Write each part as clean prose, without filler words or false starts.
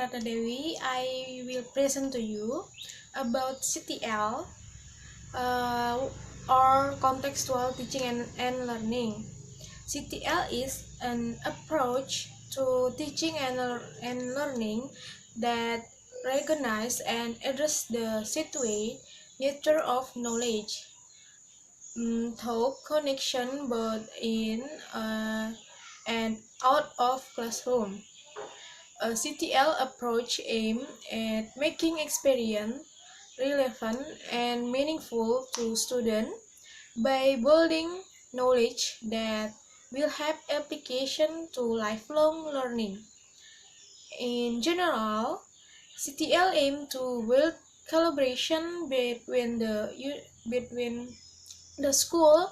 Rata Dewi. I will present to you about CTL or contextual teaching and learning. CTL is an approach to teaching and learning that recognize and address the situate nature of knowledge through connection both in and out of classroom. A CTL approach aims at making experience relevant and meaningful to students by building knowledge that will have application to lifelong learning. In general, CTL aims to build collaboration between the school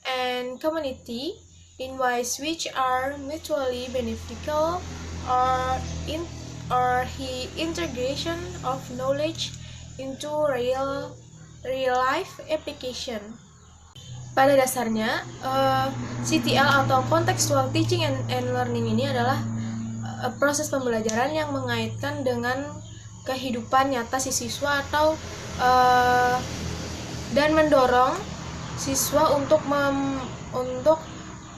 and community in ways which are mutually beneficial or integration of knowledge into real life application. Pada dasarnya, CTL atau contextual teaching and learning ini adalah proses pembelajaran yang mengaitkan dengan kehidupan nyata si siswa atau dan mendorong siswa untuk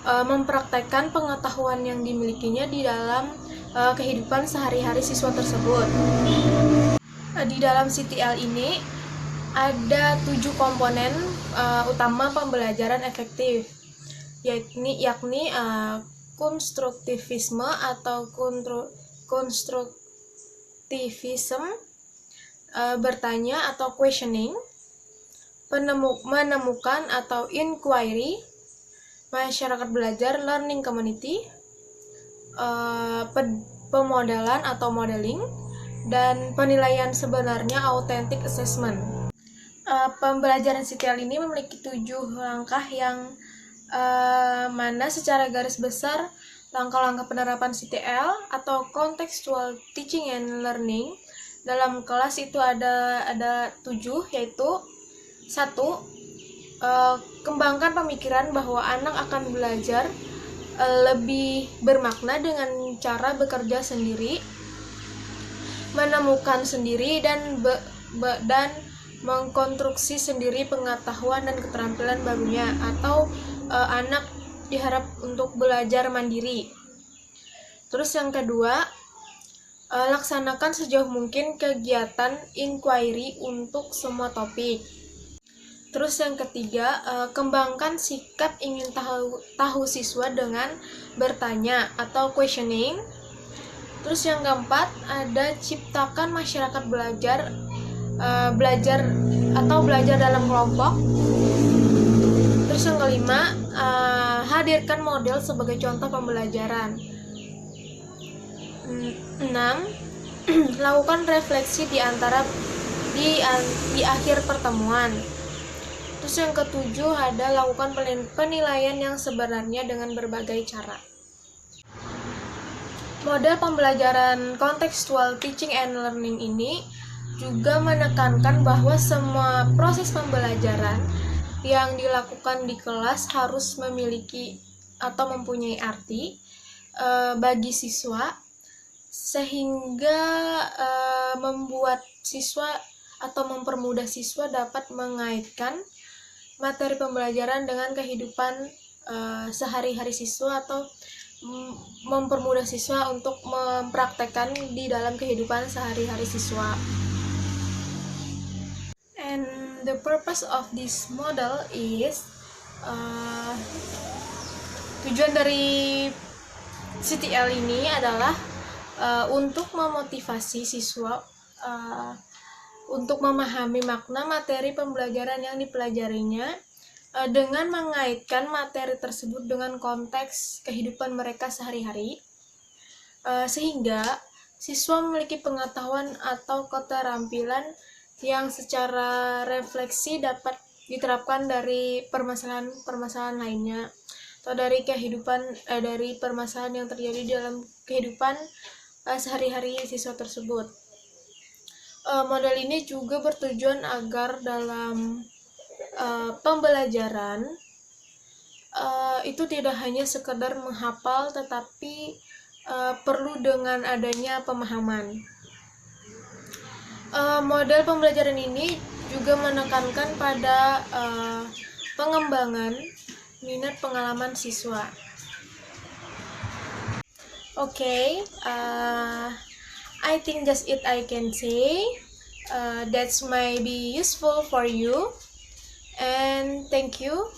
mempraktekkan pengetahuan yang dimilikinya di dalam kehidupan sehari-hari siswa tersebut. Di dalam CTL ini ada 7 komponen utama pembelajaran efektif, yakni konstruktivisme atau konstruktivism, bertanya atau questioning, menemukan atau inquiry, masyarakat belajar learning community, pemodelan atau modeling, dan penilaian sebenarnya authentic assessment. Pembelajaran CTL ini memiliki 7 langkah yang mana secara garis besar langkah-langkah penerapan CTL atau contextual teaching and learning dalam kelas itu ada 7, yaitu 1. Kembangkan pemikiran bahwa anak akan belajar lebih bermakna dengan cara bekerja sendiri, menemukan sendiri dan mengkonstruksi sendiri pengetahuan dan keterampilan barunya, atau anak diharap untuk belajar mandiri. Terus yang kedua, laksanakan sejauh mungkin kegiatan inquiry untuk semua topik. Terus yang ketiga, kembangkan sikap ingin tahu siswa dengan bertanya atau questioning. Terus yang keempat, ada ciptakan masyarakat belajar dalam kelompok. Terus yang kelima, hadirkan model sebagai contoh pembelajaran. 6. Lakukan refleksi di akhir pertemuan. Terus yang ketujuh, ada lakukan penilaian yang sebenarnya dengan berbagai cara. Model pembelajaran contextual teaching and learning ini juga menekankan bahwa semua proses pembelajaran yang dilakukan di kelas harus memiliki atau mempunyai arti bagi siswa, sehingga membuat siswa atau mempermudah siswa dapat mengaitkan materi pembelajaran dengan kehidupan sehari-hari siswa, atau mempermudah siswa untuk mempraktekkan di dalam kehidupan sehari-hari siswa. And the purpose of this model is tujuan dari CTL ini adalah untuk memotivasi siswa untuk memahami makna materi pembelajaran yang dipelajarinya dengan mengaitkan materi tersebut dengan konteks kehidupan mereka sehari-hari, sehingga siswa memiliki pengetahuan atau keterampilan yang secara refleksi dapat diterapkan dari permasalahan lainnya, atau dari permasalahan yang terjadi dalam kehidupan sehari-hari siswa tersebut. Model ini juga bertujuan agar dalam pembelajaran itu tidak hanya sekedar menghafal, tetapi perlu dengan adanya pemahaman. Model pembelajaran ini juga menekankan pada pengembangan minat pengalaman siswa. Okay, I think that's it I can say. That's might be useful for you, and thank you.